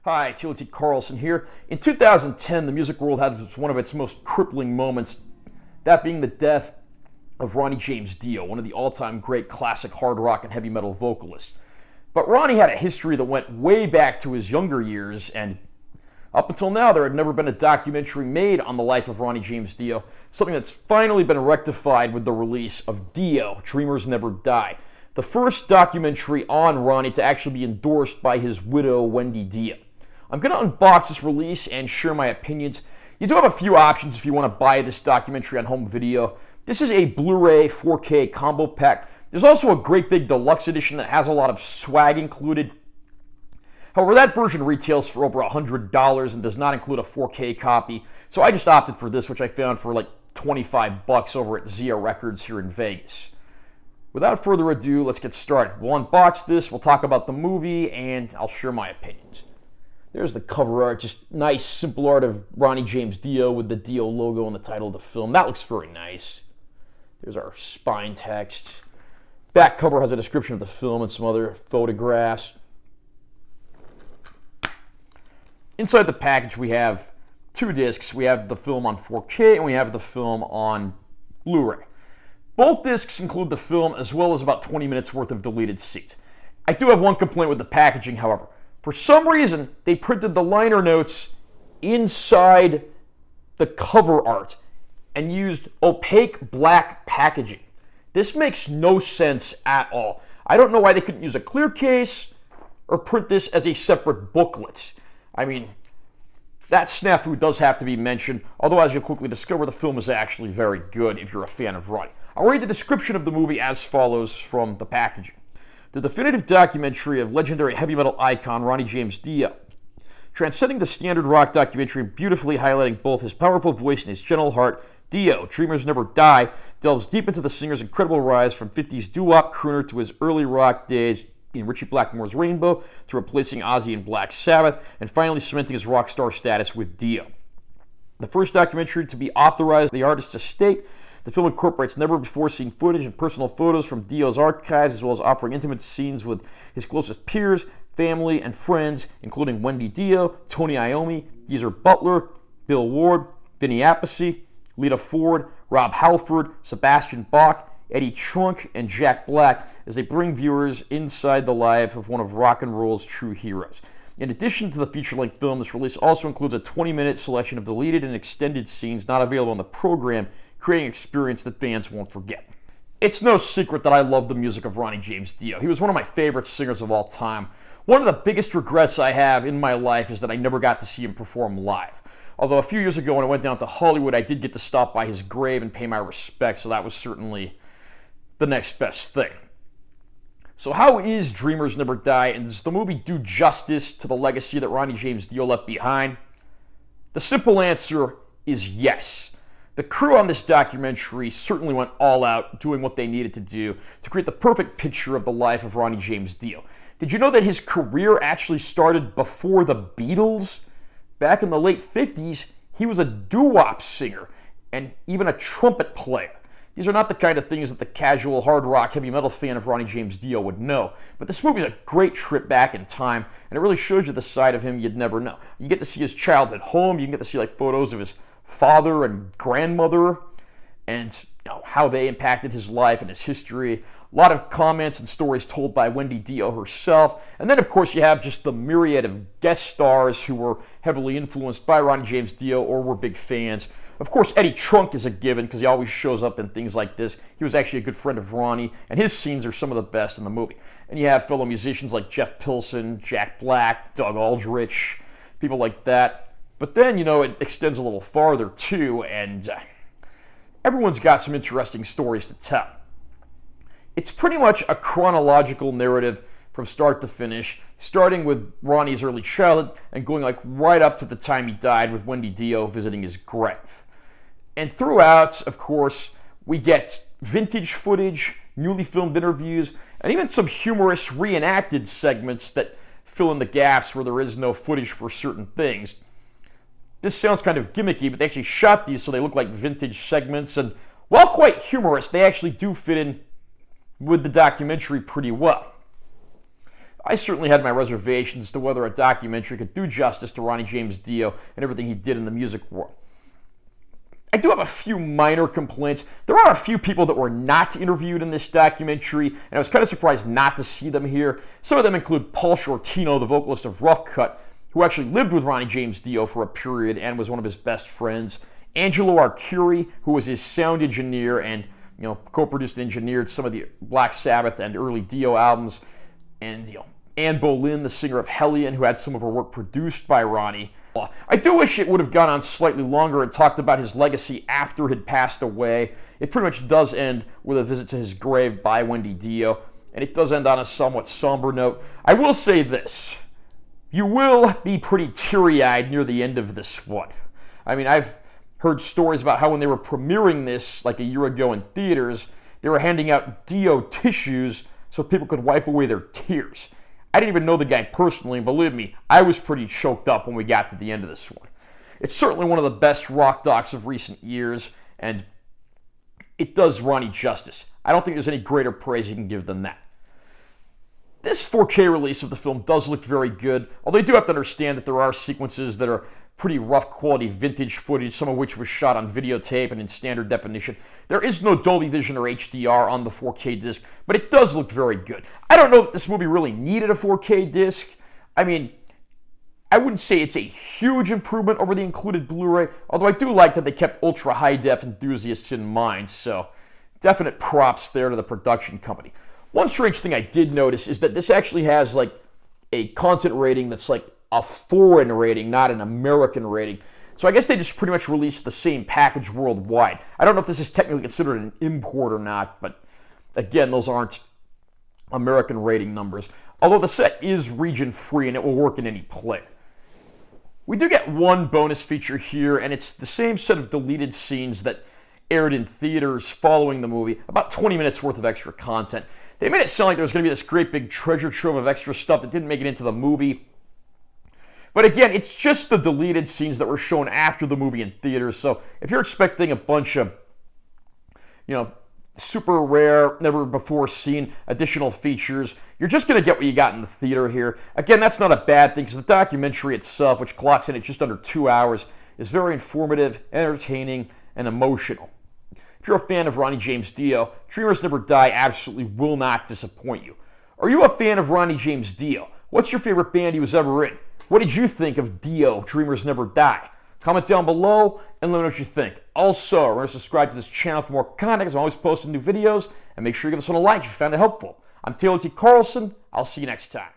Hi, T.L.T. Carlson here. In 2010, the music world had one of its most crippling moments, that being the death of Ronnie James Dio, one of the all-time great classic hard rock and heavy metal vocalists. But Ronnie had a history that went way back to his younger years, and up until now, there had never been a documentary made on the life of Ronnie James Dio, something that's finally been rectified with the release of Dio, Dreamers Never Die, the first documentary on Ronnie to actually be endorsed by his widow, Wendy Dio. I'm going to unbox this release and share my opinions. You do have a few options if you want to buy this documentary on home video. This is a Blu-ray 4K combo pack. There's also a great big deluxe edition that has a lot of swag included. However, that version retails for over $100 and does not include a 4K copy. So I just opted for this, which I found for like 25 bucks over at Zia Records here in Vegas. Without further ado, let's get started. We'll unbox this, we'll talk about the movie, and I'll share my opinions. There's the cover art, just nice, simple art of Ronnie James Dio with the Dio logo and the title of the film. That looks very nice. There's our spine text. Back cover has a description of the film and some other photographs. Inside the package, we have two discs. We have the film on 4K and we have the film on Blu-ray. Both discs include the film as well as about 20 minutes worth of deleted scenes. I do have one complaint with the packaging, however. For some reason, they printed the liner notes inside the cover art and used opaque black packaging. This makes no sense at all. I don't know why they couldn't use a clear case or print this as a separate booklet. I mean, that snafu does have to be mentioned, although as you'll quickly discover, the film is actually very good if you're a fan of Ronnie. I'll read the description of the movie as follows from the packaging. The definitive documentary of legendary heavy metal icon Ronnie James Dio, transcending the standard rock documentary and beautifully highlighting both his powerful voice and his gentle heart, Dio, Dreamers Never Die, delves deep into the singer's incredible rise from 50s doo-wop crooner to his early rock days in Ritchie Blackmore's Rainbow, to replacing Ozzy in Black Sabbath, and finally cementing his rock star status with Dio. The first documentary to be authorized by the artist's estate, the film incorporates never-before-seen footage and personal photos from Dio's archives, as well as offering intimate scenes with his closest peers, family, and friends, including Wendy Dio, Tony Iommi, Geezer Butler, Bill Ward, Vinny Appice, Lita Ford, Rob Halford, Sebastian Bach, Eddie Trunk, and Jack Black, as they bring viewers inside the life of one of rock and roll's true heroes. In addition to the feature-length film, this release also includes a 20-minute selection of deleted and extended scenes not available on the program, creating an experience that fans won't forget. It's no secret that I love the music of Ronnie James Dio. He was one of my favorite singers of all time. One of the biggest regrets I have in my life is that I never got to see him perform live. Although a few years ago when I went down to Hollywood, I did get to stop by his grave and pay my respects, so that was certainly the next best thing. So how is Dreamers Never Die, and does the movie do justice to the legacy that Ronnie James Dio left behind? The simple answer is yes. The crew on this documentary certainly went all out doing what they needed to do to create the perfect picture of the life of Ronnie James Dio. Did you know that his career actually started before the Beatles? Back in the late 50s, he was a doo-wop singer and even a trumpet player. These are not the kind of things that the casual hard rock heavy metal fan of Ronnie James Dio would know, but this movie is a great trip back in time, and it really shows you the side of him you'd never know. You get to see his childhood home, you can get to see like photos of his father and grandmother, and how they impacted his life and his history. A lot of comments and stories told by Wendy Dio herself. And then, of course, you have just the myriad of guest stars who were heavily influenced by Ronnie James Dio or were big fans. Of course, Eddie Trunk is a given because he always shows up in things like this. He was actually a good friend of Ronnie, and his scenes are some of the best in the movie. And you have fellow musicians like Jeff Pilson, Jack Black, Doug Aldrich, people like that. But then, it extends a little farther, too, and everyone's got some interesting stories to tell. It's pretty much a chronological narrative from start to finish, starting with Ronnie's early childhood and going right up to the time he died with Wendy Dio visiting his grave. And throughout, of course, we get vintage footage, newly filmed interviews, and even some humorous reenacted segments that fill in the gaps where there is no footage for certain things. This sounds kind of gimmicky, but they actually shot these so they look like vintage segments, and while quite humorous, they actually do fit in with the documentary pretty well. I certainly had my reservations as to whether a documentary could do justice to Ronnie James Dio and everything he did in the music world. I do have a few minor complaints. There are a few people that were not interviewed in this documentary, and I was kind of surprised not to see them here. Some of them include Paul Shortino, the vocalist of Rough Cut, who actually lived with Ronnie James Dio for a period and was one of his best friends. Angelo Arcuri, who was his sound engineer and co-produced and engineered some of the Black Sabbath and early Dio albums, and Anne Boleyn, the singer of Hellion, who had some of her work produced by Ronnie. I do wish it would have gone on slightly longer and talked about his legacy after he had passed away. It pretty much does end with a visit to his grave by Wendy Dio, and it does end on a somewhat somber note. I will say this. You will be pretty teary-eyed near the end of this one. I mean, I've heard stories about how when they were premiering this like a year ago in theaters, they were handing out Dio tissues so people could wipe away their tears. I didn't even know the guy personally, and believe me, I was pretty choked up when we got to the end of this one. It's certainly one of the best rock docs of recent years, and it does Ronnie justice. I don't think there's any greater praise you can give than that. This 4K release of the film does look very good, although you do have to understand that there are sequences that are pretty rough quality vintage footage, some of which was shot on videotape and in standard definition. There is no Dolby Vision or HDR on the 4K disc, but it does look very good. I don't know that this movie really needed a 4K disc. I mean, I wouldn't say it's a huge improvement over the included Blu-ray, although I do like that they kept ultra high-def enthusiasts in mind, so definite props there to the production company. One strange thing I did notice is that this actually has like a content rating that's like a foreign rating, not an American rating. So I guess they just pretty much released the same package worldwide. I don't know if this is technically considered an import or not, but again, those aren't American rating numbers. Although the set is region-free and it will work in any player. We do get one bonus feature here, and it's the same set of deleted scenes that aired in theaters following the movie, about 20 minutes worth of extra content. They made it sound like there was going to be this great big treasure trove of extra stuff that didn't make it into the movie. But again, it's just the deleted scenes that were shown after the movie in theaters, so if you're expecting a bunch of, super rare, never before seen additional features, you're just going to get what you got in the theater here. Again, that's not a bad thing, because the documentary itself, which clocks in at just under 2 hours, is very informative, entertaining, and emotional. If you're a fan of Ronnie James Dio, Dreamers Never Die absolutely will not disappoint you. Are you a fan of Ronnie James Dio? What's your favorite band he was ever in? What did you think of Dio, Dreamers Never Die? Comment down below and let me know what you think. Also, remember to subscribe to this channel for more content, because I'm always posting new videos, and make sure you give this one a like if you found it helpful. I'm Taylor T. Carlson. I'll see you next time.